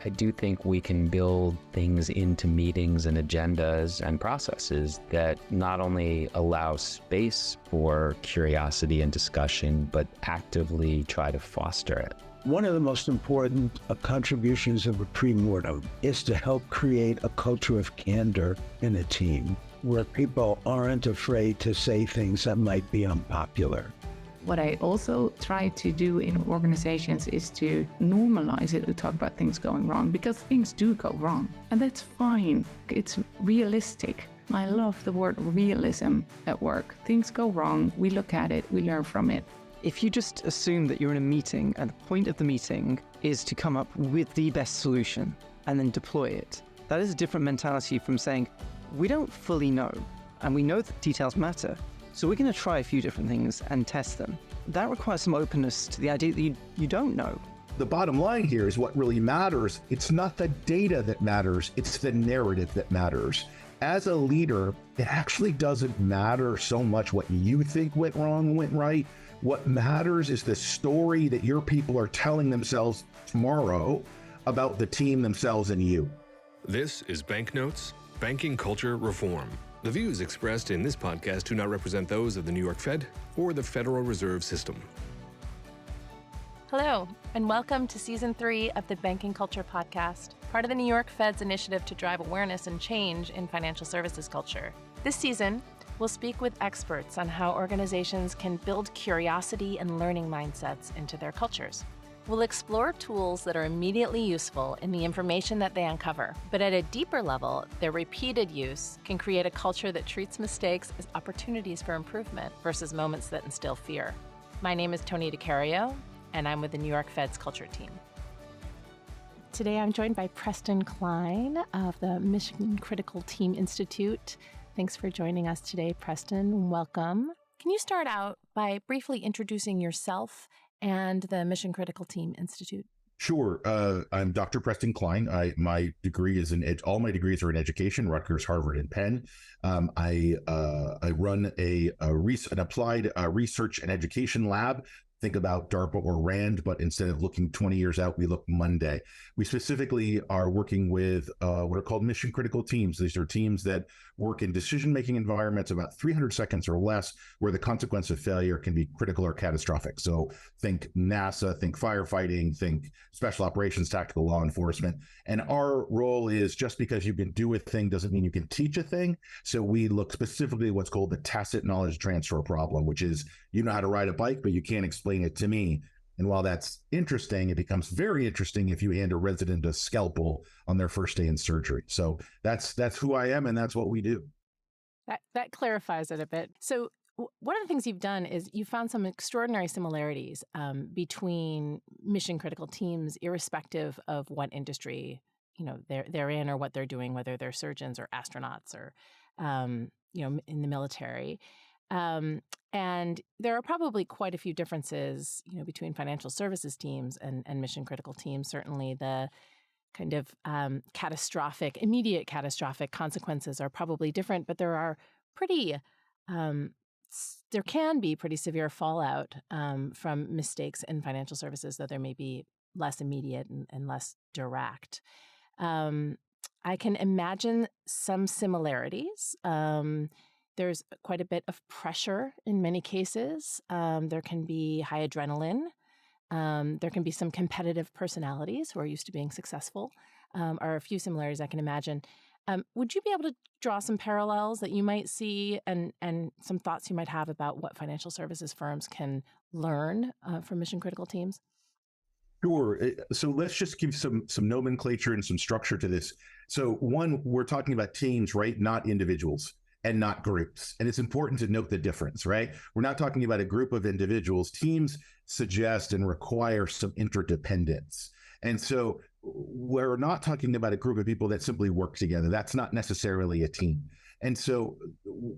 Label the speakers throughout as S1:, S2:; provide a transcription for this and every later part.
S1: I do think we can build things into meetings and agendas and processes that not only allow space for curiosity and discussion, but actively try to foster it.
S2: One of the most important contributions of a pre-mortem is to help create a culture of candor in a team where people aren't afraid to say things that might be unpopular.
S3: What I also try to do in organizations is to normalize it, to talk about things going wrong, because things do go wrong, and that's fine. It's realistic. I love the word realism at work. Things go wrong, we look at it, we learn from it.
S4: If you just assume that you're in a meeting and the point of the meeting is to come up with the best solution and then deploy it, that is a different mentality from saying, we don't fully know, and we know that details matter, so we're going to try a few different things and test them. That requires some openness to the idea that you don't know.
S5: The bottom line here is what really matters. It's not the data that matters, it's the narrative that matters. As a leader, it actually doesn't matter so much what you think went wrong and went right. What matters is the story that your people are telling themselves tomorrow about the team, themselves, and you.
S6: This is Banknotes, Banking Culture Reform. The views expressed in this podcast do not represent those of the New York Fed or the Federal Reserve System.
S7: Hello, and welcome to Season 3 of the Banking Culture Podcast, part of the New York Fed's initiative to drive awareness and change in financial services culture. This season, we'll speak with experts on how organizations can build curiosity and learning mindsets into their cultures. We'll explore tools that are immediately useful in the information that they uncover, but at a deeper level, their repeated use can create a culture that treats mistakes as opportunities for improvement versus moments that instill fear. My name is Tony DiCario, and I'm with the New York Fed's Culture Team. Today, I'm joined by Preston Cline of the Mission Critical Team Institute. Thanks for joining us today, Preston. Welcome. Can you start out by briefly introducing yourself and the Mission Critical Team Institute?
S5: Sure. I'm Dr. Preston Cline. My degree is all my degrees are in education, Rutgers, Harvard, and Penn. I run an applied research and education lab. Think about DARPA or RAND, but instead of looking 20 years out, we look Monday. We specifically are working with what are called mission critical teams. These are teams that work in decision-making environments about 300 seconds or less, where the consequence of failure can be critical or catastrophic. So think NASA, think firefighting, think special operations, tactical law enforcement. And our role is, just because you can do a thing doesn't mean you can teach a thing. So we look specifically at what's called the tacit knowledge transfer problem, which is, you know how to ride a bike, but you can't explain it to me. And while that's interesting, it becomes very interesting if you hand a resident a scalpel on their first day in surgery. So that's who I am, and that's what we do.
S7: That clarifies it a bit. So one of the things you've done is you found some extraordinary similarities between mission critical teams, irrespective of what industry they're in or what they're doing, whether they're surgeons or astronauts or in the military. And there are probably quite a few differences, between financial services teams and mission critical teams. Certainly the kind of immediate catastrophic consequences are probably different, but there can be pretty severe fallout from mistakes in financial services, though there may be less immediate and less direct. I can imagine some similarities. There's quite a bit of pressure in many cases. There can be high adrenaline. There can be some competitive personalities who are used to being successful, are a few similarities I can imagine. Would you be able to draw some parallels that you might see and some thoughts you might have about what financial services firms can learn from mission critical teams?
S5: Sure. So let's just give some nomenclature and some structure to this. So one, we're talking about teams, right? Not individuals. And not groups. And it's important to note the difference, right? We're not talking about a group of individuals. Teams suggest and require some interdependence. And so we're not talking about a group of people that simply work together. That's not necessarily a team. And so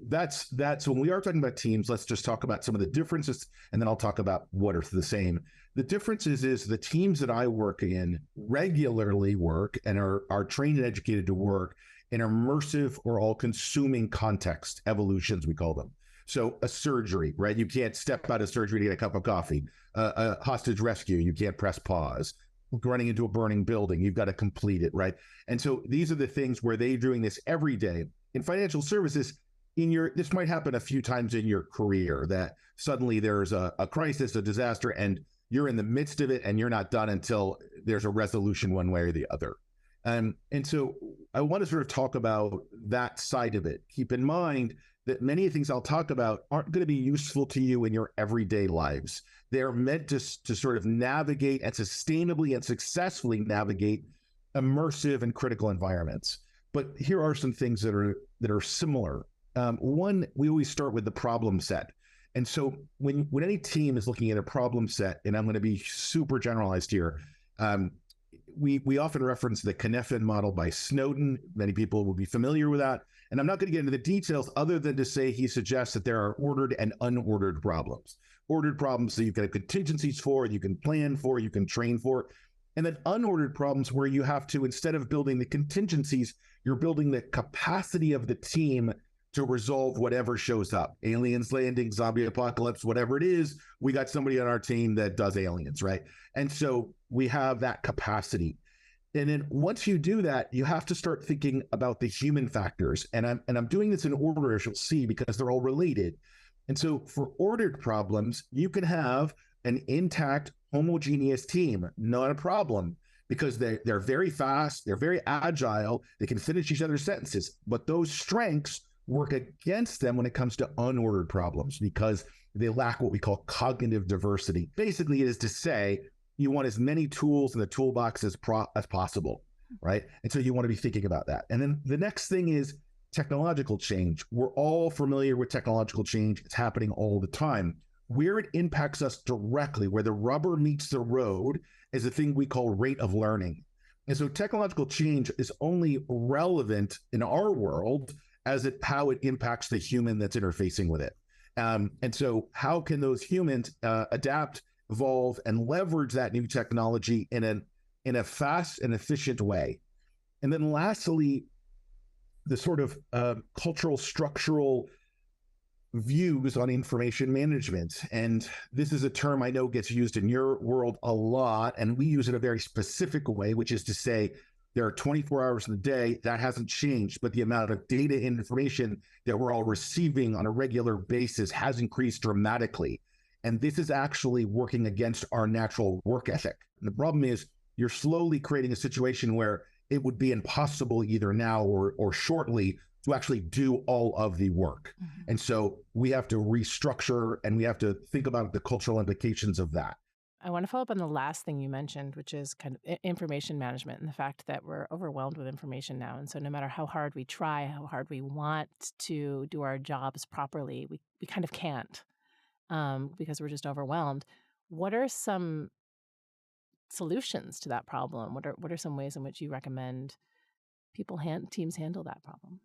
S5: that's when we are talking about teams, let's just talk about some of the differences, and then I'll talk about what are the same. The differences is the teams that I work in regularly work and are trained and educated to work in immersive or all-consuming context, evolutions we call them. So a surgery, right? You can't step out of surgery to get a cup of coffee. A hostage rescue, you can't press pause. running into a burning building. You've got to complete it, right? And so these are the things where they're doing this every day. In financial services, this might happen a few times in your career that suddenly there's a crisis, a disaster, and you're in the midst of it and you're not done until there's a resolution one way or the other. And so I want to sort of talk about that side of it. Keep in mind that many of the things I'll talk about aren't going to be useful to you in your everyday lives. They're meant to sort of navigate and sustainably and successfully navigate immersive and critical environments. But here are some things that are similar. One, we always start with the problem set. And so when any team is looking at a problem set, and I'm going to be super generalized here, we often reference the Cynefin model by Snowden. Many people will be familiar with that. And I'm not going to get into the details other than to say he suggests that there are ordered and unordered problems. Ordered problems that you can have contingencies for, you can plan for, you can train for. And then unordered problems where you have to, instead of building the contingencies, you're building the capacity of the team to resolve whatever shows up. Aliens landing, zombie apocalypse, whatever it is, we got somebody on our team that does aliens, right? And so we have that capacity. And then once you do that, you have to start thinking about the human factors. And I'm doing this in order, as you'll see, because they're all related. And so for ordered problems, you can have an intact, homogeneous team, not a problem, because they're very fast, they're very agile, they can finish each other's sentences. But those strengths work against them when it comes to unordered problems because they lack what we call cognitive diversity. Basically, it is to say you want as many tools in the toolbox as possible, right? And so you want to be thinking about that. And then the next thing is technological change. We're all familiar with technological change. It's happening all the time. Where it impacts us directly, where the rubber meets the road, is a thing we call rate of learning. And so technological change is only relevant in our world as how it impacts the human that's interfacing with it. And so how can those humans adapt, evolve, and leverage that new technology in a fast and efficient way? And then lastly, the sort of cultural, structural views on information management. And this is a term I know gets used in your world a lot, and we use it a very specific way, which is to say there are 24 hours in the day. That hasn't changed, but the amount of data and information that we're all receiving on a regular basis has increased dramatically. And this is actually working against our natural work ethic. And the problem is you're slowly creating a situation where it would be impossible either now or shortly to actually do all of the work. Mm-hmm. And so we have to restructure and we have to think about the cultural implications of that.
S7: I want to follow up on the last thing you mentioned, which is kind of information management and the fact that we're overwhelmed with information now. And so no matter how hard we try, how hard we want to do our jobs properly, we kind of can't because we're just overwhelmed. What are some solutions to that problem? What are some ways in which you recommend teams handle that problem?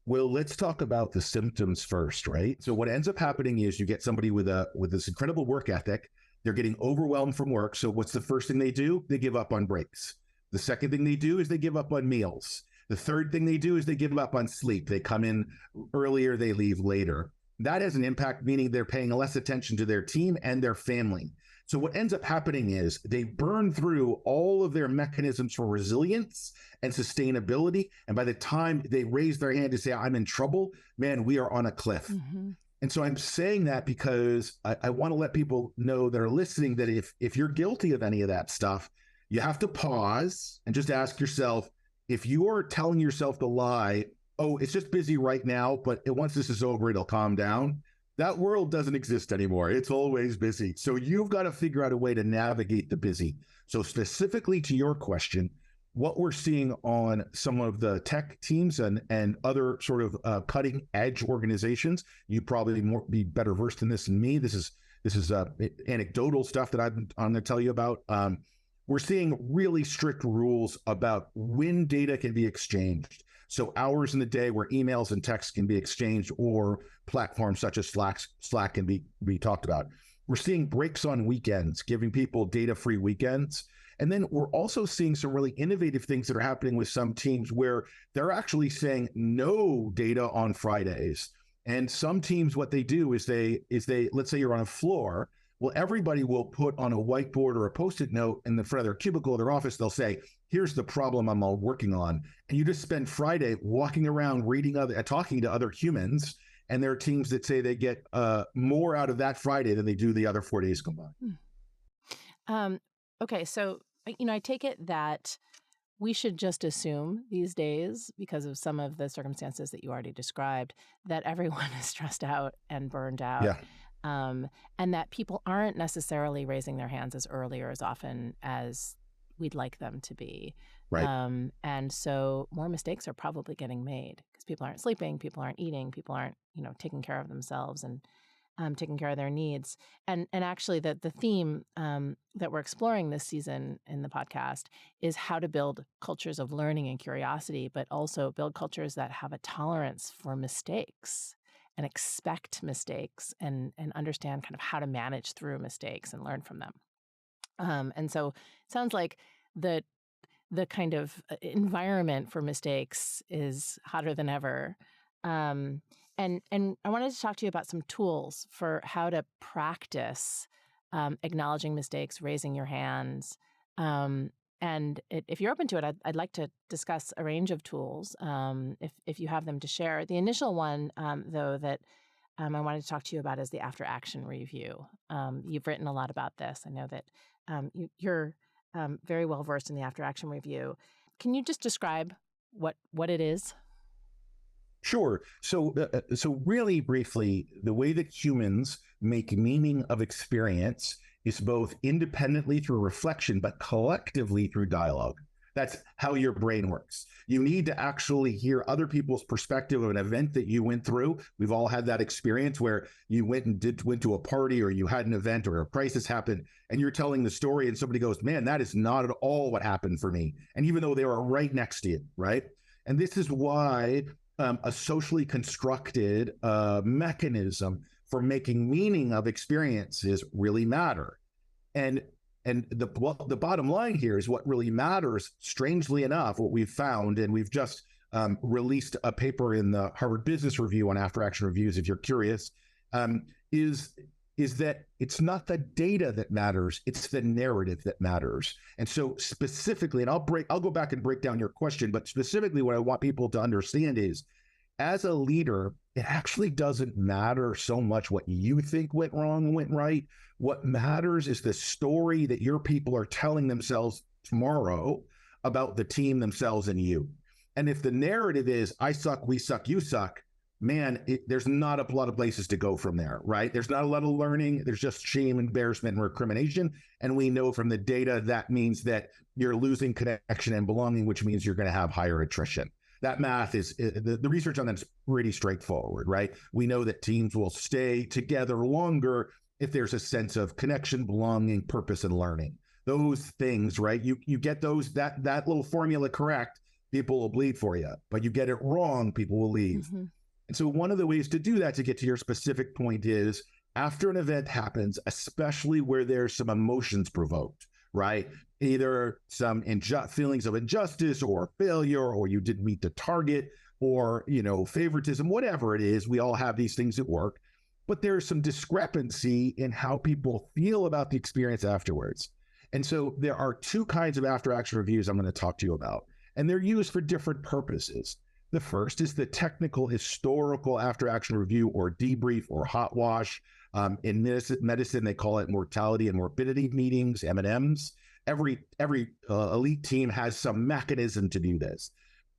S5: Well, let's talk about the symptoms first, right? So what ends up happening is you get somebody with this incredible work ethic. They're getting overwhelmed from work. So what's the first thing they do? They give up on breaks. The second thing they do is they give up on meals. The third thing they do is they give up on sleep. They come in earlier, they leave later. That has an impact, meaning they're paying less attention to their team and their family. So what ends up happening is they burn through all of their mechanisms for resilience and sustainability. And by the time they raise their hand to say, I'm in trouble, man, we are on a cliff. Mm-hmm. And so I'm saying that because I want to let people know that are listening that if you're guilty of any of that stuff, you have to pause and just ask yourself, if you are telling yourself the lie, oh, it's just busy right now, but once this is over, it'll calm down. That world doesn't exist anymore. It's always busy. So you've got to figure out a way to navigate the busy. So specifically to your question, what we're seeing on some of the tech teams and other sort of cutting edge organizations, you probably be better versed in this than me. This is anecdotal stuff that I'm going to tell you about. We're seeing really strict rules about when data can be exchanged. So hours in the day where emails and texts can be exchanged, or platforms such as Slack can be talked about. We're seeing breaks on weekends, giving people data-free weekends. And then we're also seeing some really innovative things that are happening with some teams where they're actually saying no data on Fridays. And some teams, what they do is they let's say you're on a floor Well, everybody will put on a whiteboard or a Post-it note in the front of their cubicle or their office. They'll say, here's the problem I'm all working on. And you just spend Friday walking around talking to other humans. And there are teams that say they get more out of that Friday than they do the other 4 days combined.
S7: Okay, so, I take it that we should just assume these days, because of some of the circumstances that you already described, that everyone is stressed out and burned out.
S5: Yeah.
S7: And that people aren't necessarily raising their hands as early or as often as we'd like them to be.
S5: Right.
S7: And so more mistakes are probably getting made because people aren't sleeping, people aren't eating, people aren't, taking care of themselves and taking care of their needs. And actually the theme that we're exploring this season in the podcast is how to build cultures of learning and curiosity, but also build cultures that have a tolerance for mistakes and expect mistakes and understand kind of how to manage through mistakes and learn from them. And so it sounds like the kind of environment for mistakes is hotter than ever. And I wanted to talk to you about some tools for how to practice acknowledging mistakes, raising your hands. And if you're open to it, I'd like to discuss a range of tools if you have them to share. The initial one, though, that I wanted to talk to you about is the after action review. You've written a lot about this. I know that you're very well versed in the after action review. Can you just describe what it is?
S5: Sure. So really briefly, the way that humans make meaning of experience is both independently through reflection, but collectively through dialogue. That's how your brain works. You need to actually hear other people's perspective of an event that you went through. We've all had that experience where you went to a party or you had an event or a crisis happened and you're telling the story and somebody goes, man, that is not at all what happened for me. And even though they were right next to you, right? And this is why a socially constructed mechanism for making meaning of experiences really matter. And the bottom line here is what really matters, strangely enough, what we've found, and we've just released a paper in the Harvard Business Review on after action reviews, if you're curious, is that it's not the data that matters, it's the narrative that matters. And so specifically, and I'll go back and break down your question, but specifically what I want people to understand is, as a leader, it actually doesn't matter so much what you think went wrong and went right. What matters is the story that your people are telling themselves tomorrow about the team, themselves, and you. And if the narrative is, I suck, we suck, you suck, man, there's not a lot of places to go from there, right? There's not a lot of learning. There's just shame, embarrassment, and recrimination. And we know from the data that means that you're losing connection and belonging, which means you're going to have higher attrition. That math is, the research on that is pretty straightforward, right? We know that teams will stay together longer if there's a sense of connection, belonging, purpose, and learning. Those things, right? You get that little formula correct, people will bleed for you. But you get it wrong, people will leave. Mm-hmm. And so one of the ways to do that, to get to your specific point, is after an event happens, especially where there's some emotions provoked, right? Either some feelings of injustice or failure, or you didn't meet the target, or, favoritism, whatever it is. We all have these things at work, but there's some discrepancy in how people feel about the experience afterwards. And so there are two kinds of after action reviews I'm going to talk to you about, and they're used for different purposes. The first is the technical historical after action review, or debrief, or hot wash. In medicine, they call it mortality and morbidity meetings, M&Ms. Every elite team has some mechanism to do this.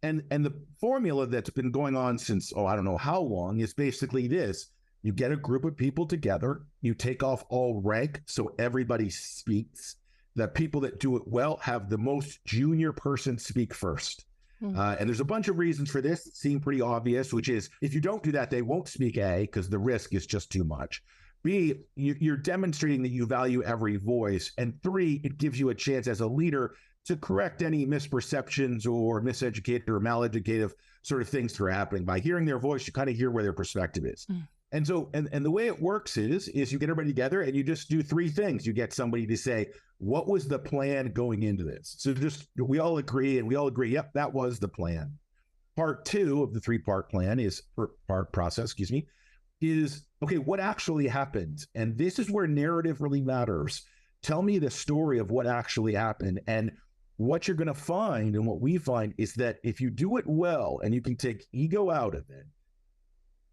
S5: And the formula that's been going on since, I don't know how long, is basically this. You get a group of people together, you take off all rank so everybody speaks. The people that do it well have the most junior person speak first. And there's a bunch of reasons for this that seem pretty obvious, which is if you don't do that, they won't speak, A, because the risk is just too much. B, you're demonstrating that you value every voice. And 3, it gives you a chance as a leader to correct any misperceptions or miseducated or maleducative sort of things that are happening. By hearing their voice, you kind of hear where their perspective is. And so, and the way it works is you get everybody together and you just do 3 things. You get somebody to say, what was the plan going into this? So we all agree, yep, that was the plan. Part 2 of the 3-part plan process, is, okay, what actually happened? And this is where narrative really matters. Tell me the story of what actually happened. And what you're going to find, and what we find, is that if you do it well and you can take ego out of it,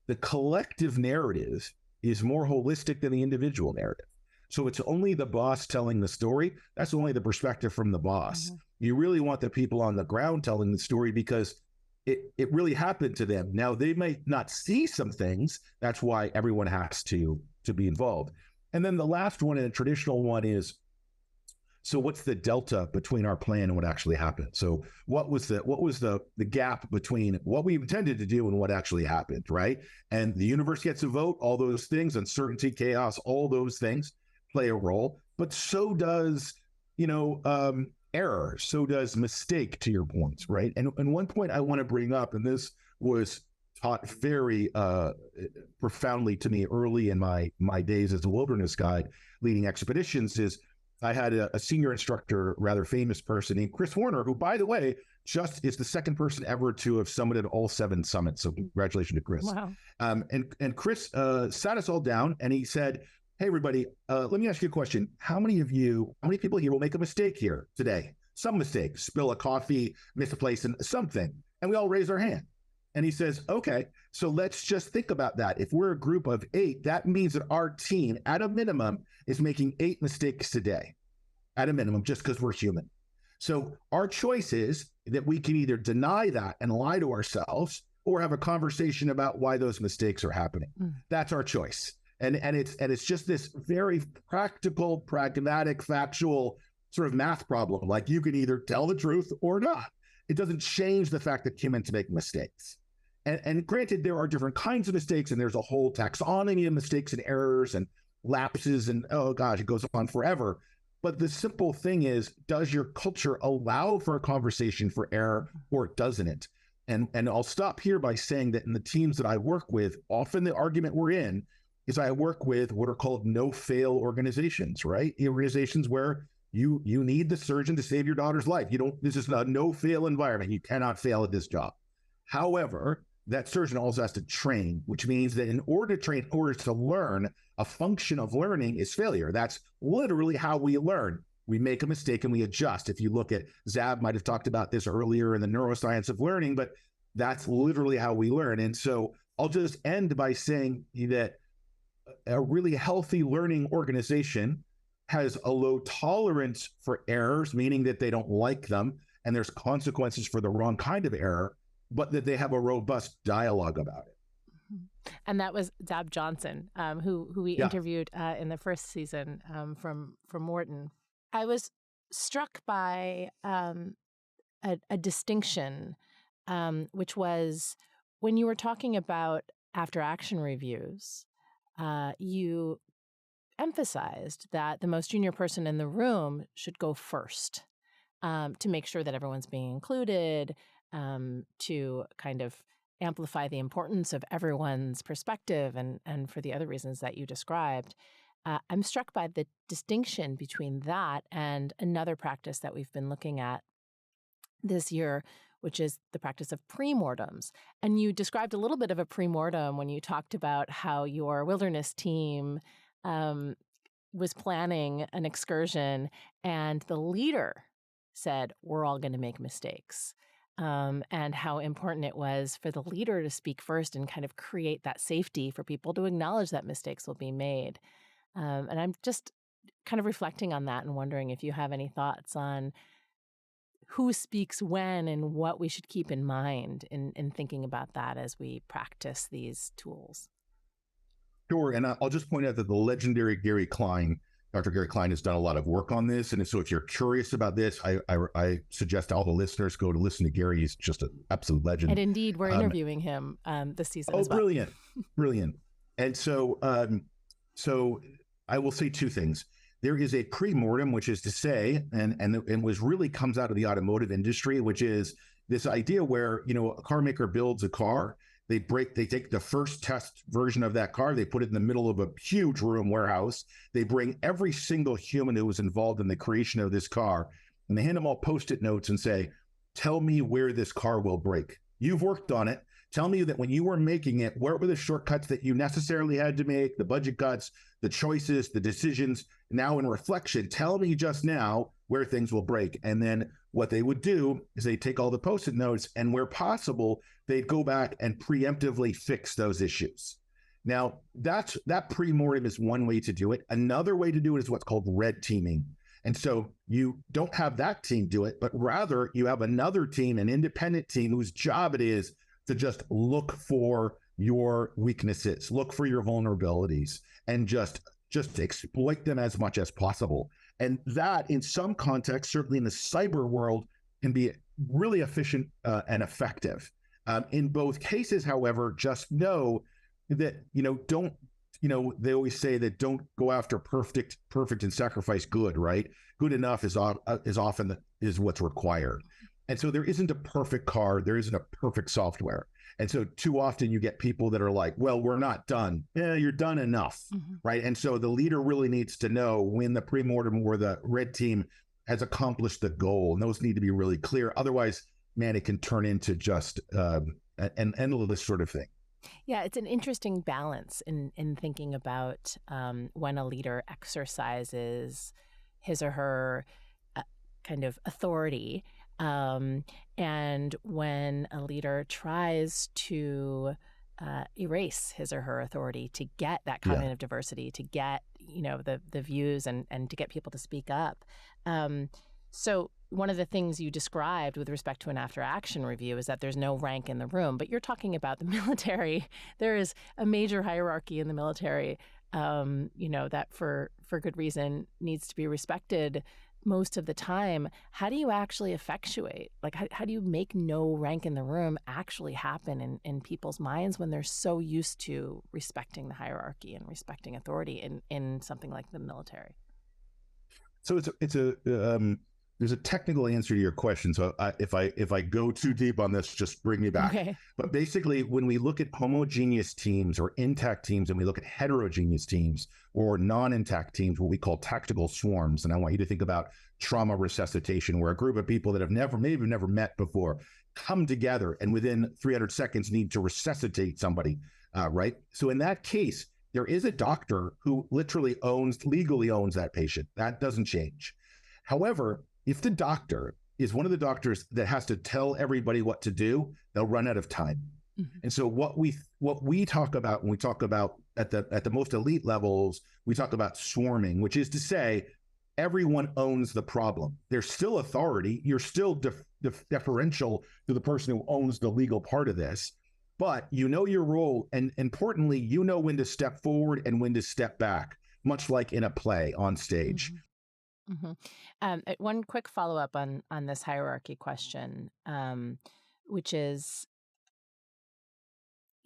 S5: the collective narrative is more holistic than the individual narrative. So it's only the boss telling the story. That's only the perspective from the boss. Mm-hmm. You really want the people on the ground telling the story because it really happened to them. Now, they might not see some things. That's why everyone has to be involved. And then the last one, and a traditional one, is, so what's the delta between our plan and what actually happened? So what was the gap between what we intended to do and what actually happened, right? And the universe gets a vote, all those things, uncertainty, chaos, all those things play a role, but so does, error, so does mistake, to your points, right? And one point I want to bring up, and this was taught very profoundly to me early in my days as a wilderness guide leading expeditions, is I had a senior instructor, rather famous person named Chris Warner, who, by the way, just is the second person ever to have summited all 7 summits. So congratulations to Chris.
S7: Wow.
S5: And Chris sat us all down and he said, hey, everybody, let me ask you a question. How many people here will make a mistake here today? Some mistake, spill a coffee, miss a place in something. And we all raise our hand. And he says, okay, so let's just think about that. If we're a group of 8, that means that our team, at a minimum, is making 8 mistakes today, at a minimum, just because we're human. So our choice is that we can either deny that and lie to ourselves, or have a conversation about why those mistakes are happening. That's our choice. And it's just this very practical, pragmatic, factual sort of math problem. Like, you can either tell the truth or not. It doesn't change the fact that humans make mistakes. And granted, there are different kinds of mistakes, and there's a whole taxonomy of mistakes and errors and lapses, and oh gosh, it goes on forever. But the simple thing is, does your culture allow for a conversation for error, or doesn't it? And I'll stop here by saying that in the teams that I work with, often the argument we're in is I work with what are called no-fail organizations, right? Organizations where you need the surgeon to save your daughter's life. This is a no-fail environment. You cannot fail at this job. However, that surgeon also has to train, which means that in order to train, in order to learn, a function of learning is failure. That's literally how we learn. We make a mistake and we adjust. If you look at, Zab might have talked about this earlier in the neuroscience of learning, but that's literally how we learn. And so I'll just end by saying that a really healthy learning organization has a low tolerance for errors, meaning that they don't like them and there's consequences for the wrong kind of error, but that they have a robust dialogue about it.
S7: And that was Zab Johnson, who we interviewed in the first season from Wharton. I was struck by a distinction, which was when you were talking about after action reviews, you emphasized that the most junior person in the room should go first to make sure that everyone's being included, to kind of amplify the importance of everyone's perspective and for the other reasons that you described. I'm struck by the distinction between that and another practice that we've been looking at this year, which is the practice of premortems. And you described a little bit of a premortem when you talked about how your wilderness team was planning an excursion and the leader said, we're all going to make mistakes. And how important it was for the leader to speak first and kind of create that safety for people to acknowledge that mistakes will be made. And I'm just kind of reflecting on that and wondering if you have any thoughts on who speaks when and what we should keep in mind in thinking about that as we practice these tools.
S5: Sure. And I'll just point out that the legendary Dr. Gary Klein has done a lot of work on this. And so if you're curious about this, I suggest all the listeners go to listen to Gary. He's just an absolute legend.
S7: And indeed, we're interviewing him this season as well.
S5: Brilliant. Brilliant. And so I will say 2 things. There is a pre-mortem, which is to say, and was really comes out of the automotive industry, which is this idea where, a car maker builds a car. They take the first test version of that car, they put it in the middle of a huge room warehouse. They bring every single human who was involved in the creation of this car, and they hand them all Post-it notes and say, tell me where this car will break. You've worked on it. Tell me that when you were making it, what were the shortcuts that you necessarily had to make, the budget cuts, the choices, the decisions. Now in reflection, tell me just now where things will break. And then what they would do is they take all the Post-it notes, and where possible, they'd go back and preemptively fix those issues. Now, that pre-mortem is one way to do it. Another way to do it is what's called red teaming. And so you don't have that team do it, but rather you have another team, an independent team whose job it is to just look for your weaknesses, look for your vulnerabilities, and just exploit them as much as possible. And that, in some contexts, certainly in the cyber world, can be really efficient and effective. In both cases, however, just know that, don't, they always say that don't go after perfect and sacrifice good, right? Good enough is often what's required. And so there isn't a perfect car, there isn't a perfect software. And so too often you get people that are like, well, we're not done. Yeah, you're done enough, right? And so the leader really needs to know when the pre-mortem or the red team has accomplished the goal. And those need to be really clear. Otherwise, man, it can turn into just an endless sort of thing.
S7: Yeah, it's an interesting balance in thinking about when a leader exercises his or her kind of authority, and when a leader tries to erase his or her authority to get that cognitive diversity, to get the views and to get people to speak up. So one of the things you described with respect to an after-action review is that there's no rank in the room, but you're talking about the military. There is a major hierarchy in the military, that for good reason needs to be respected most of the time. How do you actually effectuate? Like, how do you make no rank in the room actually happen in people's minds when they're so used to respecting the hierarchy and respecting authority in something like the military?
S5: So there's a technical answer to your question. So if I go too deep on this, just bring me back.
S7: Okay.
S5: But basically, when we look at homogeneous teams or intact teams, and we look at heterogeneous teams or non-intact teams, what we call tactical swarms, and I want you to think about trauma resuscitation, where a group of people that have never met before come together and within 300 seconds need to resuscitate somebody, right? So in that case, there is a doctor who literally legally owns that patient. That doesn't change. However, if the doctor is one of the doctors that has to tell everybody what to do, they'll run out of time. And so what we talk about when we talk about at the most elite levels, we talk about swarming, which is to say everyone owns the problem. There's still authority. You're still deferential to the person who owns the legal part of this, but you know your role, and importantly, you know when to step forward and when to step back, much like in a play on stage.
S7: One quick follow-up on this hierarchy question, which is,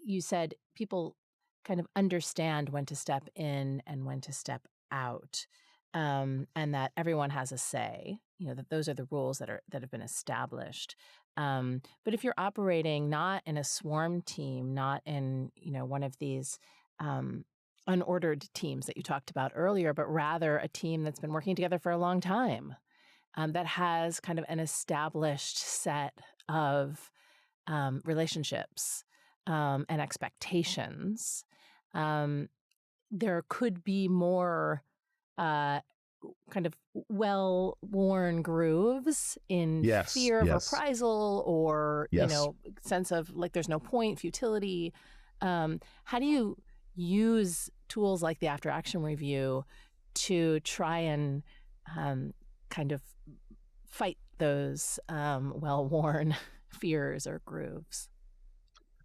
S7: you said people kind of understand when to step in and when to step out, and that everyone has a say, that those are the rules that have been established. But if you're operating not in a swarm team, not in, one of these unordered teams that you talked about earlier, but rather a team that's been working together for a long time, that has kind of an established set of relationships and expectations, there could be more kind of well-worn grooves in fear of reprisal or, sense of like there's no point, futility. How do you use tools like the after-action review to try and kind of fight those well-worn fears or grooves?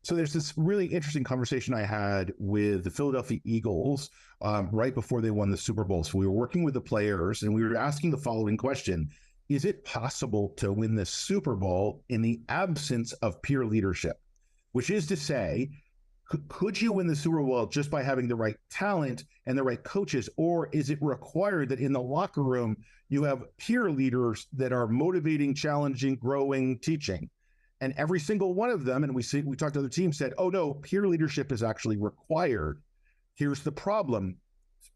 S5: So there's this really interesting conversation I had with the Philadelphia Eagles right before they won the Super Bowl. So we were working with the players and we were asking the following question: is it possible to win the Super Bowl in the absence of peer leadership? Which is to say, could you win the Super Bowl just by having the right talent and the right coaches? Or is it required that in the locker room, you have peer leaders that are motivating, challenging, growing, teaching? And every single one of them, and we talked to other teams, said, oh no, peer leadership is actually required. Here's the problem.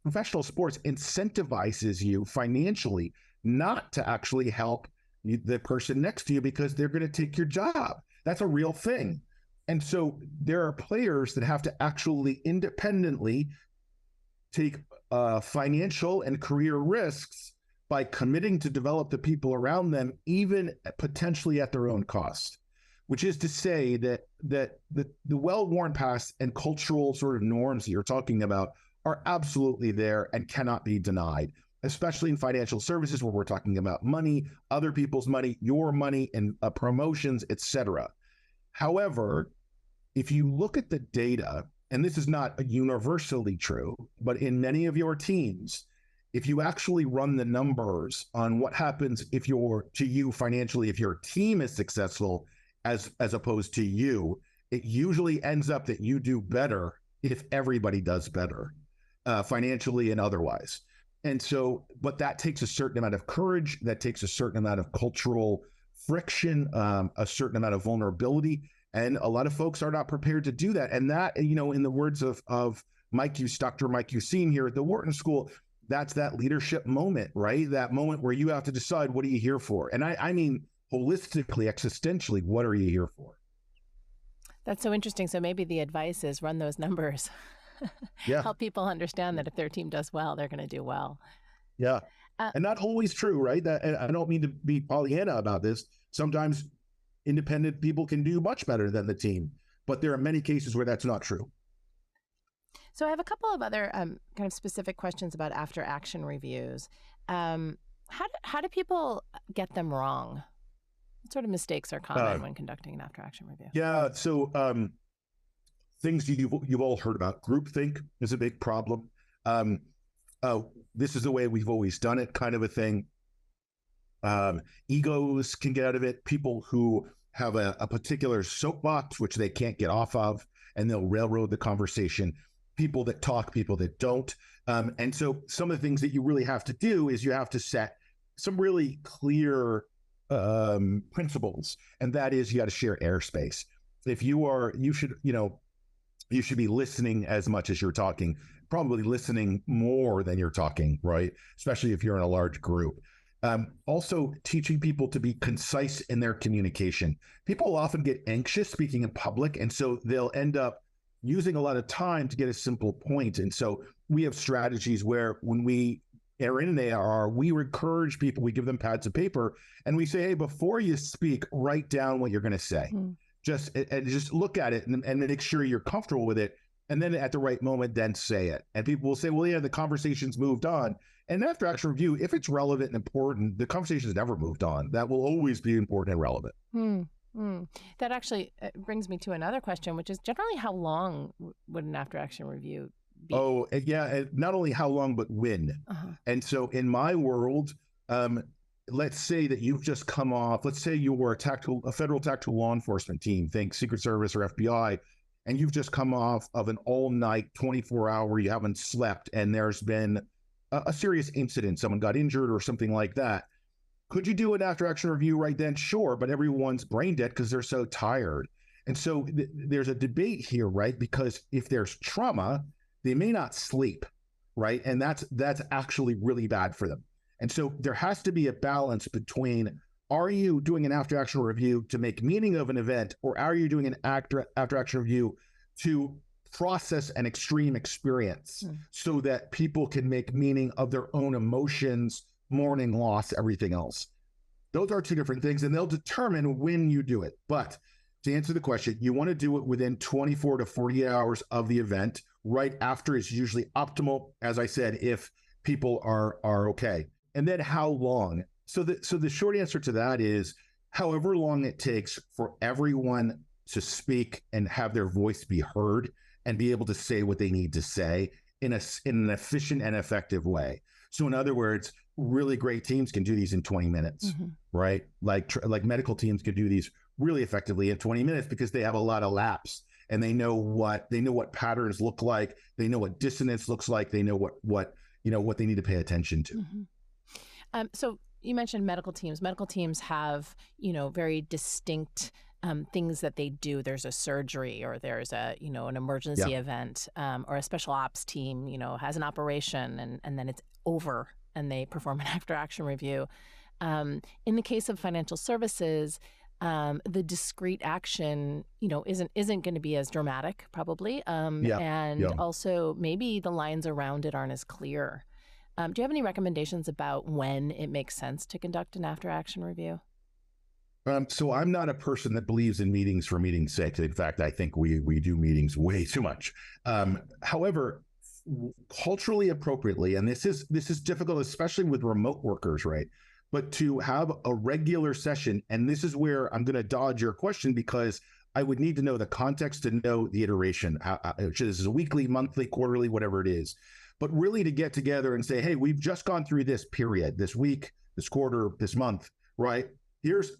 S5: Professional sports incentivizes you financially not to actually help the person next to you because they're going to take your job. That's a real thing. And so there are players that have to actually independently take financial and career risks by committing to develop the people around them, even potentially at their own cost. Which is to say that the well-worn past and cultural sort of norms that you're talking about are absolutely there and cannot be denied, especially in financial services where we're talking about money, other people's money, your money, and promotions, etc. However, if you look at the data, and this is not universally true, but in many of your teams, if you actually run the numbers on what happens to you financially, if your team is successful, as opposed to you, it usually ends up that you do better if everybody does better, financially and otherwise. And so, but that takes a certain amount of courage, that takes a certain amount of cultural friction, a certain amount of vulnerability, and a lot of folks are not prepared to do that. And that, in the words of Dr. Mike Yusin here at the Wharton School, that's that leadership moment, right? That moment where you have to decide, what are you here for? And I mean, holistically, existentially, what are you here for?
S7: That's so interesting. So maybe the advice is run those numbers.
S5: Yeah.
S7: Help people understand that if their team does well, they're going to do well.
S5: Yeah. And not always true, right? And I don't mean to be Pollyanna about this. Sometimes independent people can do much better than the team, but there are many cases where that's not true.
S7: So I have a couple of other kind of specific questions about after action reviews. How do people get them wrong? What sort of mistakes are common when conducting an after-action review?
S5: Yeah, so things you've all heard about. Groupthink is a big problem. This is the way we've always done it, kind of a thing. Egos can get out of it. People who have a particular soapbox, which they can't get off of, and they'll railroad the conversation. People that talk, people that don't. And so some of the things that you really have to do is you have to set some really clear principles, and that is you got to share airspace. If you should be listening as much as you're talking, probably listening more than you're talking, right? Especially if you're in a large group. Also teaching people to be concise in their communication. People often get anxious speaking in public, and so they'll end up using a lot of time to get a simple point. And so we have strategies where when we are in an ARR, we encourage people, we give them pads of paper, and we say, hey, before you speak, write down what you're going to say. Just look at it and make sure you're comfortable with it. And then at the right moment, then say it. And people will say, well, yeah, the conversation's moved on. And after action review, if it's relevant and important, the conversation's never moved on. That will always be important and relevant.
S7: That actually brings me to another question, which is generally how long would an after action review be?
S5: Oh, yeah. Not only how long, but when. And so in my world, let's say that you've just come off, let's say you were a federal tactical law enforcement team, think Secret Service or FBI, and you've just come off of an all-night, 24-hour, you haven't slept, and there's been a serious incident, someone got injured or something like that. Could you do an after-action review right then? Sure, but everyone's brain dead because they're so tired. And so there's a debate here, right? Because if there's trauma, they may not sleep, right? And that's actually really bad for them. And so there has to be a balance between, are you doing an after-action review to make meaning of an event, or are you doing an after-action review to process an extreme experience so that people can make meaning of their own emotions, mourning, loss, everything else? Those are two different things, and they'll determine when you do it. But to answer the question, you want to do it within 24 to 48 hours of the event. Right after is usually optimal, as I said, if people are okay. And then how long? So the short answer to that is however long it takes for everyone to speak and have their voice be heard and be able to say what they need to say in an efficient and effective way. So in other words, really great teams can do these in 20 minutes, right? Like medical teams could do these really effectively in 20 minutes because they have a lot of laps and they know what patterns look like. They know what dissonance looks like. They know what they need to pay attention to.
S7: So you mentioned medical teams. Medical teams have, very distinct things that they do. There's a surgery, or there's an emergency event, or a special ops team, has an operation and then it's over and they perform an after action review. In the case of financial services, the discrete action, isn't going to be as dramatic, probably. Also maybe the lines around it aren't as clear. Do you have any recommendations about when it makes sense to conduct an after-action review?
S5: So I'm not a person that believes in meetings for meeting's sake. In fact, I think we do meetings way too much. However, culturally appropriately, and this is difficult, especially with remote workers, right? But to have a regular session, and this is where I'm going to dodge your question because I would need to know the context to know the iteration, which is a weekly, monthly, quarterly, whatever it is. But really to get together and say, hey, we've just gone through this period, this week, this quarter, this month, right?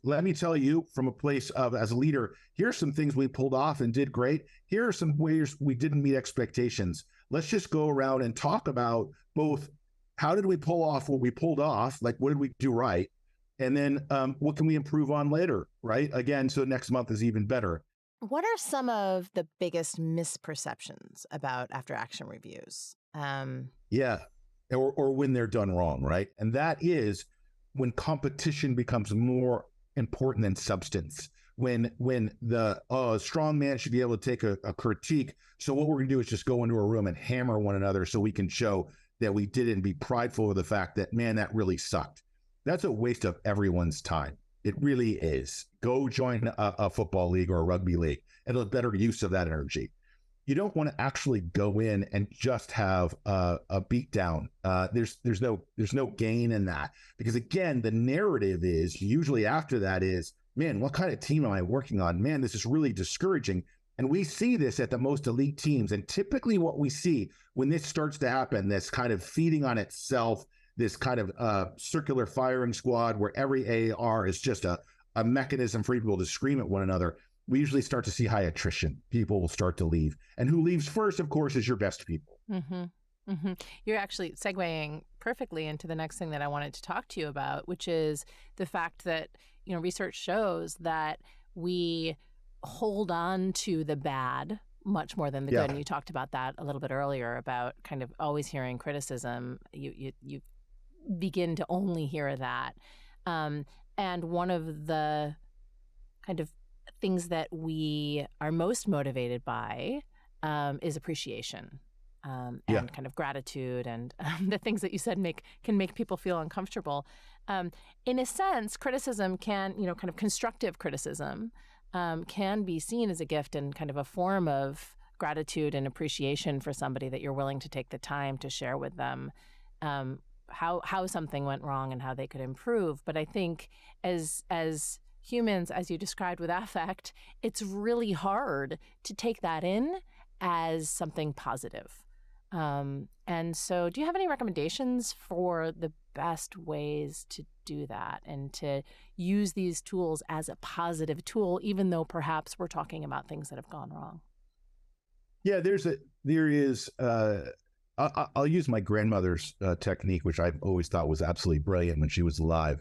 S5: Let me tell you from a place of, as a leader, here's some things we pulled off and did great. Here are some ways we didn't meet expectations. Let's just go around and talk about both how did we pull off what we pulled off, like what did we do right? And then what can we improve on later, right? Again, so next month is even better.
S7: What are some of the biggest misperceptions about after-action reviews?
S5: Or when they're done wrong, right? And that is when competition becomes more important than substance. When the strong man should be able to take a critique. So what we're going to do is just go into a room and hammer one another so we can show that we did it and be prideful of the fact that, man, that really sucked. That's a waste of everyone's time. It really is. Go join a football league or a rugby league. It'll have better use of that energy. You don't want to actually go in and just have a beat down. There's no gain in that, because again, the narrative is usually after that is, man, what kind of team am I working on? Man, this is really discouraging. And we see this at the most elite teams. And typically what we see when this starts to happen, this kind of feeding on itself, this kind of circular firing squad where every AR is just a mechanism for people to scream at one another, we usually start to see high attrition. People will start to leave. And who leaves first, of course, is your best people.
S7: Mm-hmm. Mm-hmm. You're actually segueing perfectly into the next thing that I wanted to talk to you about, which is the fact that, research shows that we hold on to the bad much more than the good. And you talked about that a little bit earlier about kind of always hearing criticism. You begin to only hear that. And one of the kind of things that we are most motivated by is appreciation and kind of gratitude and the things that you said can make people feel uncomfortable. In a sense, criticism can, kind of constructive criticism can be seen as a gift and kind of a form of gratitude and appreciation for somebody that you're willing to take the time to share with them how something went wrong and how they could improve. But I think as humans, as you described with affect, it's really hard to take that in as something positive. And so do you have any recommendations for the best ways to do that and to use these tools as a positive tool, even though perhaps we're talking about things that have gone wrong?
S5: Yeah, I'll use my grandmother's technique, which I've always thought was absolutely brilliant when she was alive.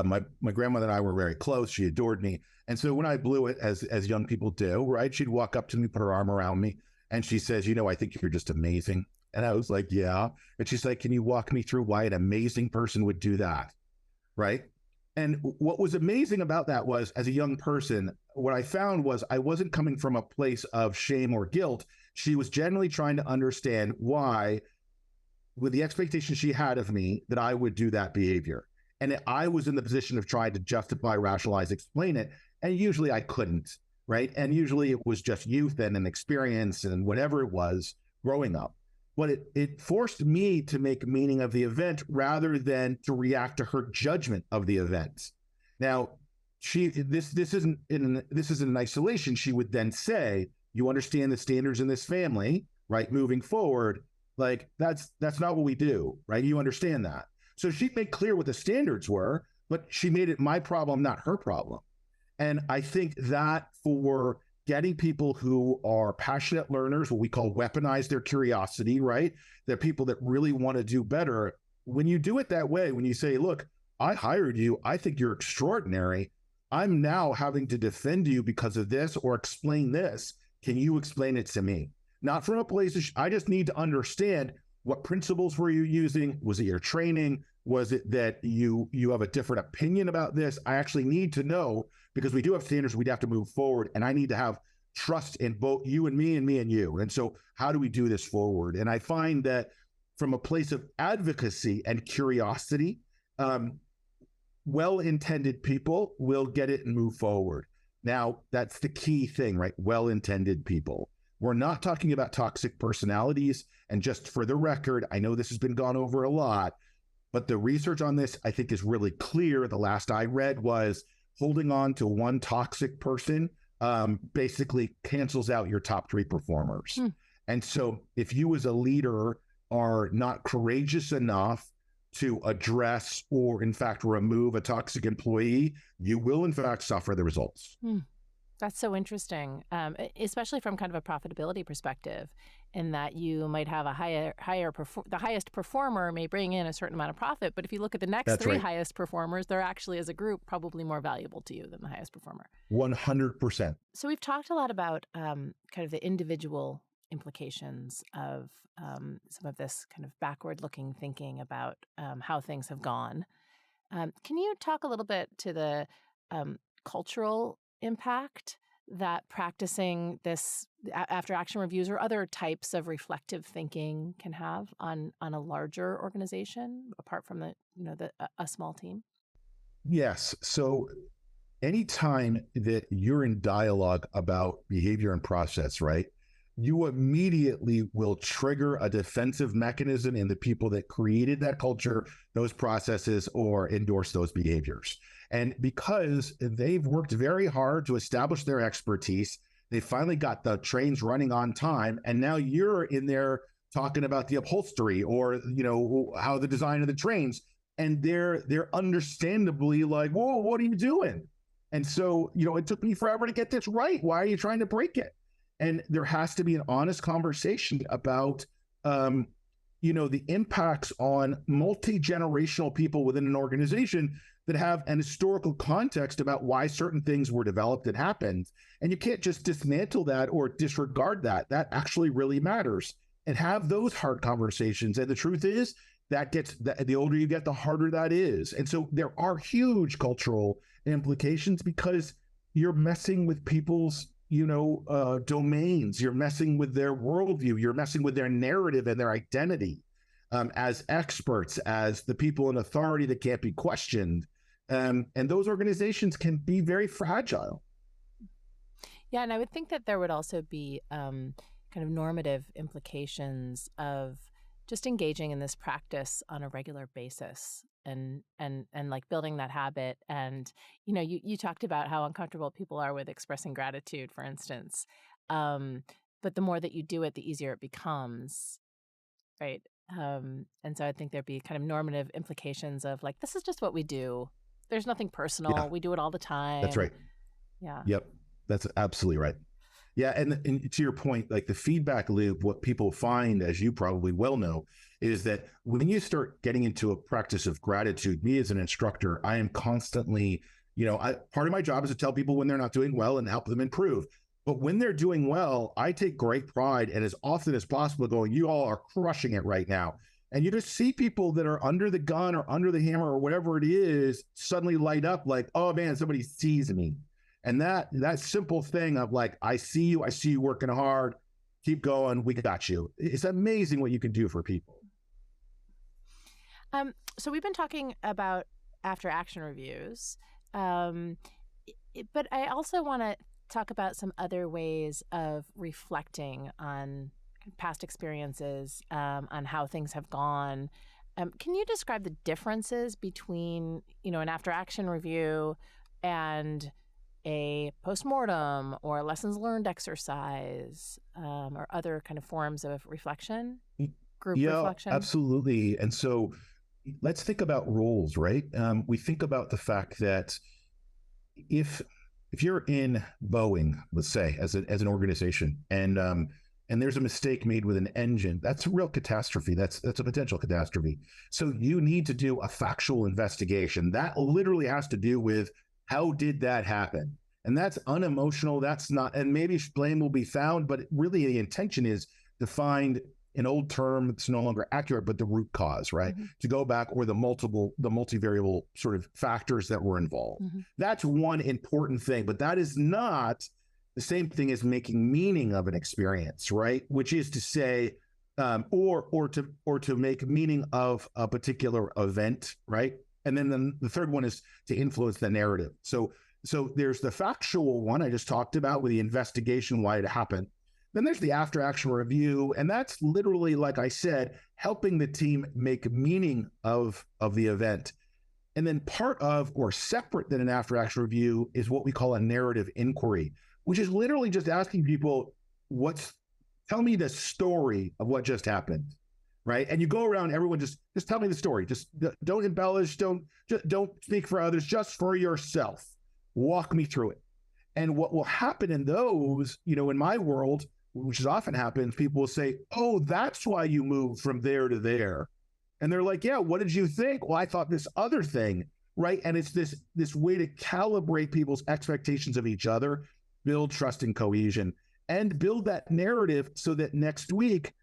S5: My grandmother and I were very close. She adored me. And so when I blew it, as young people do, right, she'd walk up to me, put her arm around me, and she says, I think you're just amazing. And I was like, yeah. And she's like, can you walk me through why an amazing person would do that? Right. And what was amazing about that was, as a young person, what I found was I wasn't coming from a place of shame or guilt. She was generally trying to understand why, with the expectation she had of me, that I would do that behavior. And I was in the position of trying to justify, rationalize, explain it. And usually I couldn't, right? And usually it was just youth and an experience and whatever it was growing up. But it forced me to make meaning of the event rather than to react to her judgment of the event. Now, this isn't in isolation. She would then say, you understand the standards in this family, right? Moving forward, like that's not what we do, right? You understand that. So she made clear what the standards were, but she made it my problem, not her problem. And I think that for getting people who are passionate learners, what we call weaponize their curiosity, right? They're people that really want to do better. When you do it that way, when you say, look, I hired you, I think you're extraordinary. I'm now having to defend you because of this or explain this. Can you explain it to me? Not from a place I just need to understand what principles were you using? Was it your training? Was it that you have a different opinion about this? I actually need to know, because we do have standards, we'd have to move forward, and I need to have trust in both you and me and you. And so how do we do this forward? And I find that from a place of advocacy and curiosity, well-intended people will get it and move forward. Now, that's the key thing, right? Well-intended people. We're not talking about toxic personalities. And just for the record, I know this has been gone over a lot, but the research on this, I think, is really clear. The last I read was holding on to one toxic person basically cancels out your top 3 performers. And so if you as a leader are not courageous enough to address or in fact remove a toxic employee, you will in fact suffer the results.
S7: That's so interesting, especially from kind of a profitability perspective, in that you might have a the highest performer may bring in a certain amount of profit, but if you look at the next
S5: That's
S7: 3
S5: right.
S7: highest performers, they're actually as a group probably more valuable to you than the highest performer.
S5: 100%.
S7: So we've talked a lot about kind of the individual implications of some of this kind of backward-looking thinking about how things have gone. Can you talk a little bit to the cultural impact that practicing this after action reviews or other types of reflective thinking can have on a larger organization, apart from a small team?
S5: Yes. So anytime that you're in dialogue about behavior and process, right, you immediately will trigger a defensive mechanism in the people that created that culture, those processes, or endorse those behaviors. And because they've worked very hard to establish their expertise, they finally got the trains running on time. And now you're in there talking about the upholstery or, how the design of the trains. And they're understandably like, whoa, what are you doing? And so, it took me forever to get this right. Why are you trying to break it? And there has to be an honest conversation about, the impacts on multi-generational people within an organization that have an historical context about why certain things were developed and happened. And you can't just dismantle that or disregard that. That actually really matters. And have those hard conversations. And the truth is, the older you get, the harder that is. And so there are huge cultural implications because you're messing with people's domains. You're messing with their worldview. You're messing with their narrative and their identity as experts, as the people in authority that can't be questioned. And those organizations can be very fragile.
S7: Yeah, and I would think that there would also be kind of normative implications of just engaging in this practice on a regular basis and like building that habit. And, you talked about how uncomfortable people are with expressing gratitude, for instance. But the more that you do it, the easier it becomes, right? And so I think there'd be kind of normative implications of like, this is just what we do. There's nothing personal.
S5: Yeah.
S7: We do it all the time.
S5: That's right.
S7: Yeah.
S5: Yep. That's absolutely right. Yeah. And to your point, like the feedback loop, what people find, as you probably well know, is that when you start getting into a practice of gratitude, me as an instructor, I am constantly, part of my job is to tell people when they're not doing well and help them improve. But when they're doing well, I take great pride and as often as possible going, you all are crushing it right now. And you just see people that are under the gun or under the hammer or whatever it is suddenly light up like, oh man, somebody sees me. And that simple thing of like, I see you working hard, keep going, we got you. It's amazing what you can do for people.
S7: So we've been talking about after action reviews, but I also want to talk about some other ways of reflecting on past experiences, on how things have gone. Can you describe the differences between, an after action review and a postmortem or lessons learned exercise, or other kind of forms of reflection, group reflection?
S5: Yeah, absolutely. And so let's think about roles, right? We think about the fact that if you're in Boeing, let's say, as an organization, and there's a mistake made with an engine, that's a real catastrophe. That's a potential catastrophe. So you need to do a factual investigation. That literally has to do with how did that happen? And that's unemotional. That's not, and maybe blame will be found, but really the intention is to find an old term that's no longer accurate, but the root cause, right? To go back, or the multivariable sort of factors that were involved. That's one important thing, but that is not the same thing as making meaning of an experience, right? Which is to say, or to make meaning of a particular event, right? And then the third one is to influence the narrative. So there's the factual one I just talked about with the investigation, why it happened. Then there's the after action review. And that's literally, like I said, helping the team make meaning of the event. And then part of, or separate than an after action review, is what we call a narrative inquiry, which is literally just asking people, tell me the story of what just happened, right? And you go around, everyone just tell me the story. Just don't embellish, don't speak for others, just for yourself. Walk me through it. And what will happen in those, in my world, which is often happens, people will say, oh, that's why you moved from there to there. And they're like, yeah, what did you think? Well, I thought this other thing, right? And it's this way to calibrate people's expectations of each other, build trust and cohesion, and build that narrative so that next week,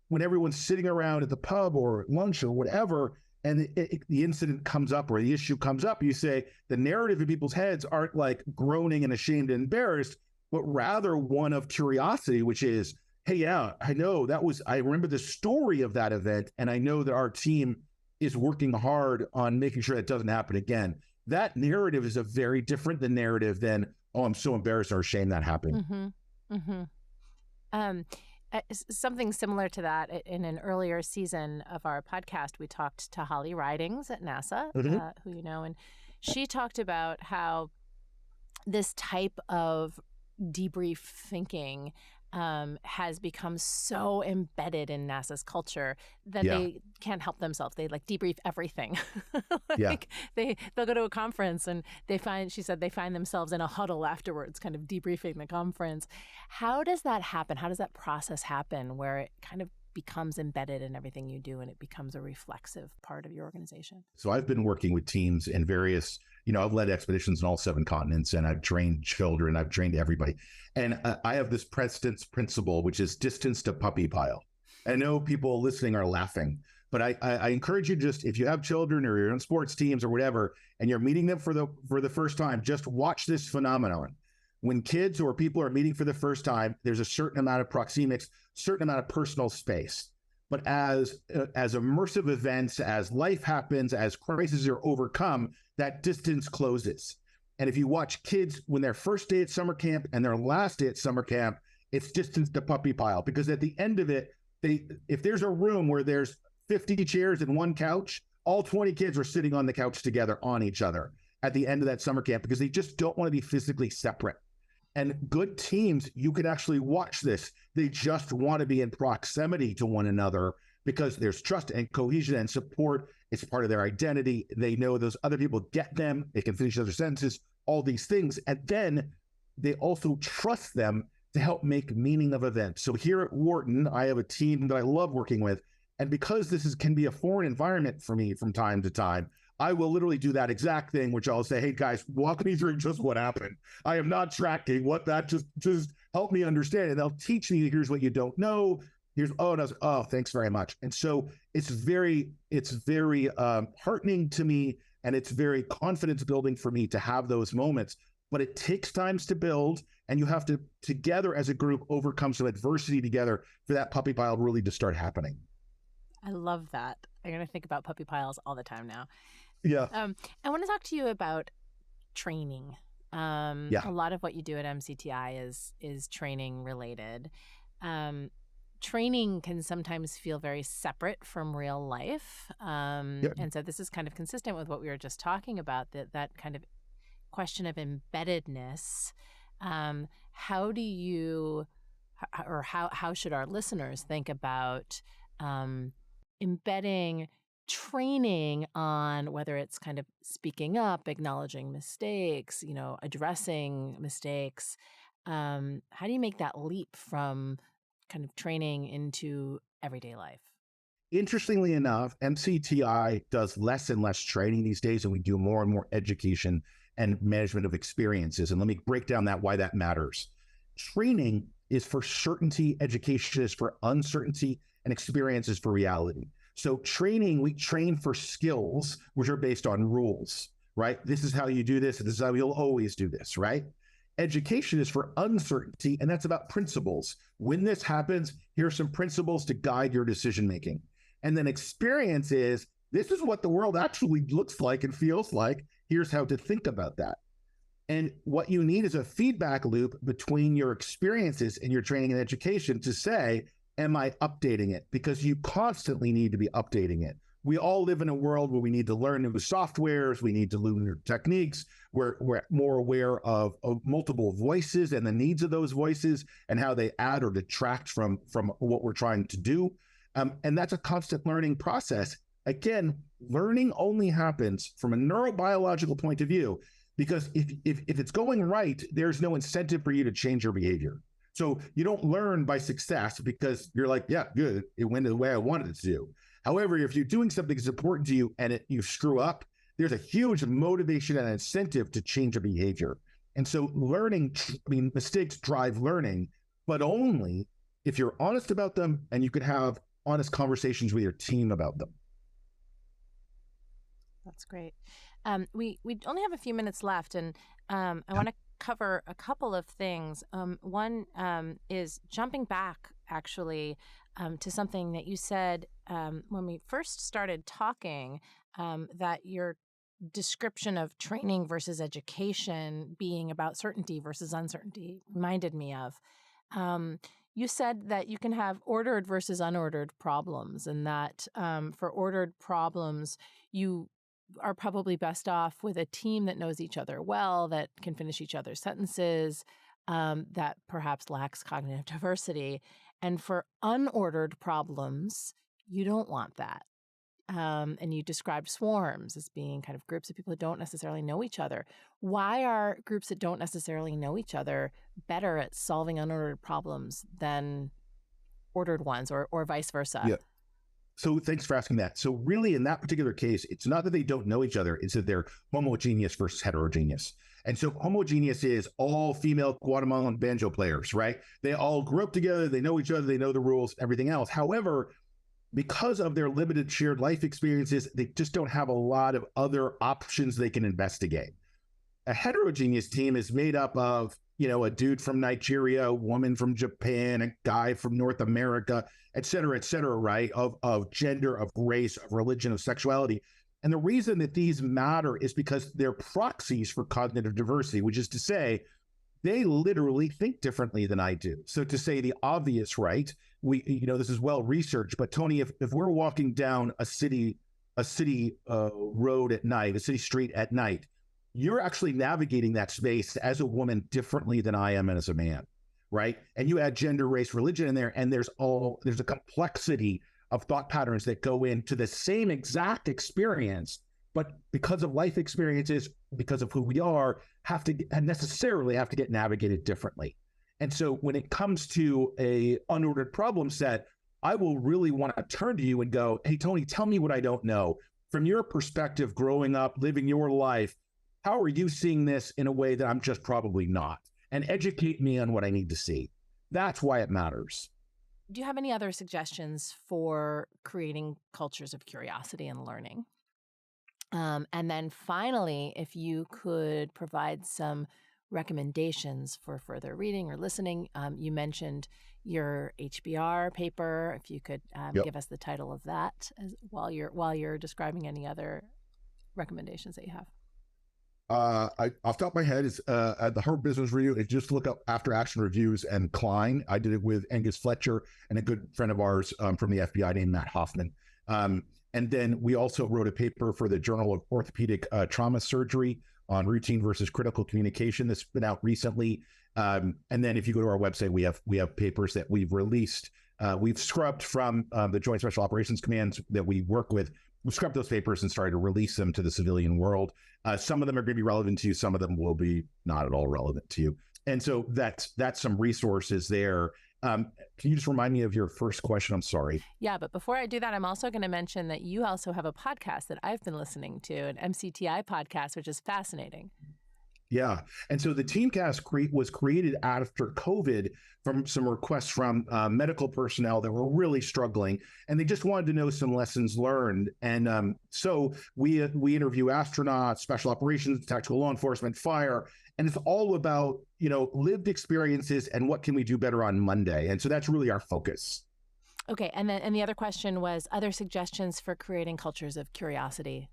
S5: when everyone's sitting around at the pub or lunch or whatever, and the incident comes up or the issue comes up, you say the narrative in people's heads aren't like groaning and ashamed and embarrassed, but rather one of curiosity, which is, hey, yeah, I remember the story of that event, and I know that our team is working hard on making sure that doesn't happen again. That narrative is a very different narrative than, oh, I'm so embarrassed or ashamed that happened.
S7: Something similar to that, in an earlier season of our podcast, we talked to Holly Ridings at NASA, who you know, and she talked about how this type of debrief thinking has become so embedded in NASA's culture that they can't help themselves. They like debrief everything. They'll go to a conference and she said they find themselves in a huddle afterwards, kind of debriefing the conference. How does that happen? How does that process happen where it kind of becomes embedded in everything you do and it becomes a reflexive part of your organization?
S5: So I've been working with teams in various, I've led expeditions in all 7 continents, and I've trained children, I've trained everybody. And I have this Preston's principle, which is distance to puppy pile. I know people listening are laughing, but I encourage you, just if you have children or you're on sports teams or whatever, and you're meeting them for the first time, just watch this phenomenon. When kids or people are meeting for the first time, there's a certain amount of proxemics, certain amount of personal space. But as immersive events, as life happens, as crises are overcome, that distance closes. And if you watch kids when their first day at summer camp and their last day at summer camp, it's distance to puppy pile. Because at the end of it, if there's a room where there's 50 chairs and 1 couch, all 20 kids are sitting on the couch together on each other at the end of that summer camp, because they just don't want to be physically separate. And good teams, you can actually watch this. They just want to be in proximity to one another because there's trust and cohesion and support. It's part of their identity. They know those other people get them. They can finish other sentences, all these things. And then they also trust them to help make meaning of events. So here at Wharton, I have a team that I love working with. And because can be a foreign environment for me from time to time, I will literally do that exact thing, which I'll say, hey guys, walk me through just what happened. I am not tracking what that, just help me understand. And they'll teach me, here's what you don't know. Thanks very much. And so it's very heartening to me, and it's very confidence building for me to have those moments, but it takes time to build, and you have to, together as a group, overcome some adversity together for that puppy pile really to start happening.
S7: I love that. I'm going to think about puppy piles all the time now.
S5: Yeah.
S7: I want to talk to you about training. A lot of what you do at MCTI is training related. Training can sometimes feel very separate from real life. And so this is kind of consistent with what we were just talking about, that kind of question of embeddedness. How should our listeners think about embedding training on, whether it's kind of speaking up, acknowledging mistakes, addressing mistakes? How do you make that leap from kind of training into everyday life?
S5: Interestingly enough, MCTI does less and less training these days, and we do more and more education and management of experiences. And let me break down why that matters. Training is for certainty, education is for uncertainty, and experience is for reality. So training, we train for skills, which are based on rules, right? This is how you do this, and this is how you'll always do this, right? Education is for uncertainty, and that's about principles. When this happens, here are some principles to guide your decision making. And then experience is, this is what the world actually looks like and feels like. Here's how to think about that. And what you need is a feedback loop between your experiences and your training and education to say, am I updating it? Because you constantly need to be updating it. We all live in a world where we need to learn new softwares, we need to learn new techniques, we're more aware of multiple voices and the needs of those voices and how they add or detract from what we're trying to do. And that's a constant learning process. Again, learning only happens from a neurobiological point of view, because if it's going right, there's no incentive for you to change your behavior. So you don't learn by success because you're like, yeah, good, it went the way I wanted it to do. However, if you're doing something that's important to you and you screw up, there's a huge motivation and incentive to change a behavior. And so mistakes drive learning, but only if you're honest about them and you could have honest conversations with your team about them.
S7: That's great. We only have a few minutes left, and I want to cover a couple of things. One is jumping back, actually, to something that you said when we first started talking, that your description of training versus education being about certainty versus uncertainty reminded me of. You said that you can have ordered versus unordered problems, and that for ordered problems, you are probably best off with a team that knows each other well, that can finish each other's sentences, that perhaps lacks cognitive diversity. And for unordered problems, you don't want that. And you described swarms as being kind of groups of people who don't necessarily know each other. Why are groups that don't necessarily know each other better at solving unordered problems than ordered ones, or vice versa?
S5: Yeah. So thanks for asking that. So really, in that particular case, it's not that they don't know each other, it's that they're homogeneous versus heterogeneous. And so homogeneous is all female Guatemalan banjo players, right? They all grew up together, they know each other, they know the rules, everything else. However, because of their limited shared life experiences, they just don't have a lot of other options they can investigate. A heterogeneous team is made up of, a dude from Nigeria, a woman from Japan, a guy from North America, et cetera, right? Of gender, of race, of religion, of sexuality. And the reason that these matter is because they're proxies for cognitive diversity, which is to say, they literally think differently than I do. So to say the obvious, right? This is well researched, but Tony, if we're walking down a city road at night, a city street at night, you're actually navigating that space as a woman differently than I am as a man, right? And you add gender, race, religion in there, and there's a complexity of thought patterns that go into the same exact experience, but because of life experiences, because of who we are, necessarily have to get navigated differently. And so when it comes to a unordered problem set, I will really want to turn to you and go, hey, Tony, tell me what I don't know. From your perspective, growing up, living your life, how are you seeing this in a way that I'm just probably not? And educate me on what I need to see. That's why it matters.
S7: Do you have any other suggestions for creating cultures of curiosity and learning? And then finally, if you could provide some recommendations for further reading or listening, you mentioned your HBR paper. If you could give us the title of that while you're describing any other recommendations that you have.
S5: Off the top of my head, is at the Harvard Business Review. It's just look up After Action Reviews and Cline. I did it with Angus Fletcher and a good friend of ours from the FBI named Matt Hoffman. And then we also wrote a paper for the Journal of Orthopedic Trauma Surgery on routine versus critical communication that's been out recently. And then if you go to our website, we have papers that we've released. We've scrubbed from the Joint Special Operations Commands that we work with. We scrubbed those papers and started to release them to the civilian world. Some of them are going to be relevant to you. Some of them will be not at all relevant to you. And so that's some resources there. Can you just remind me of your first question? I'm sorry.
S7: Yeah, but before I do that, I'm also going to mention that you also have a podcast that I've been listening to, an MCTI podcast, which is fascinating.
S5: Yeah. And so the Teamcast was created after COVID from some requests from medical personnel that were really struggling, and they just wanted to know some lessons learned. And so we interview astronauts, special operations, tactical law enforcement, fire, and it's all about, lived experiences and what can we do better on Monday. And so that's really our focus.
S7: Okay. And the other question was other suggestions for creating cultures of curiosity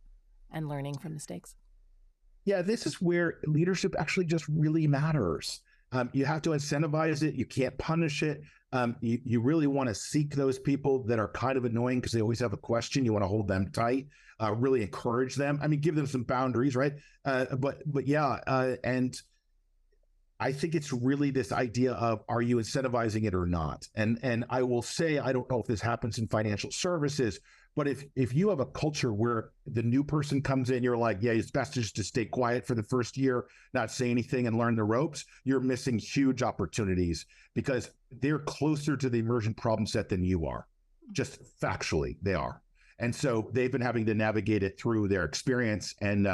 S7: and learning from mistakes.
S5: Yeah, this is where leadership actually just really matters. You have to incentivize it. You can't punish it. You really want to seek those people that are kind of annoying because they always have a question. You want to hold them tight, really encourage them. I mean, give them some boundaries, right? But yeah, and I think it's really this idea of, are you incentivizing it or not? And I will say, I don't know if this happens in financial services, but if you have a culture where the new person comes in, you're like, yeah, it's best just to stay quiet for the first year, not say anything and learn the ropes, you're missing huge opportunities because they're closer to the emergent problem set than you are. Just factually, they are. And so they've been having to navigate it through their experience, and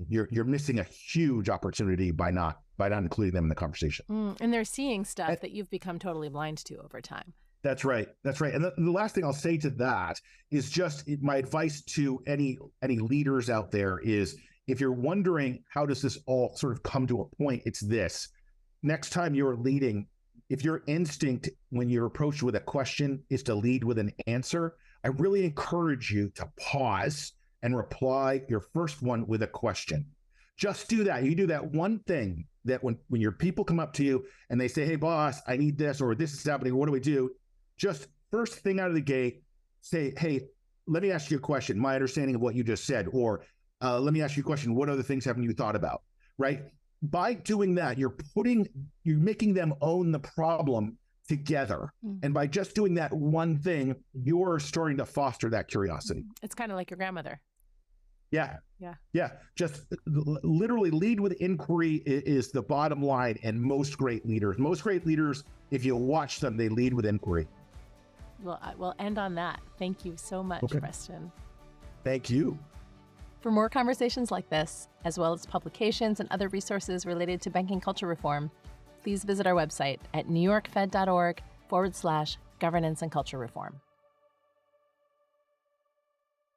S5: you're missing a huge opportunity by not including them in the conversation.
S7: And they're seeing stuff that you've become totally blind to over time.
S5: That's right. And the last thing I'll say to that is just my advice to any leaders out there is, if you're wondering how does this all sort of come to a point, it's this. Next time you're leading, if your instinct when you're approached with a question is to lead with an answer, I really encourage you to pause and reply your first one with a question. Just do that. You do that one thing that when your people come up to you and they say, hey, boss, I need this, or this is happening, what do we do? Just first thing out of the gate, say, hey, let me ask you a question. My understanding of what you just said, or let me ask you a question. What other things haven't you thought about? Right? By doing that, you're making them own the problem together. And by just doing that one thing, you're starting to foster that curiosity.
S7: It's kind of like your grandmother.
S5: Yeah.
S7: Yeah.
S5: Just literally lead with inquiry is the bottom line. And most great leaders, if you watch them, they lead with inquiry.
S7: Well, we'll end on that. Thank you so much, Preston.
S5: Thank you.
S7: For more conversations like this, as well as publications and other resources related to banking culture reform, please visit our website at newyorkfed.org/governance and culture reform.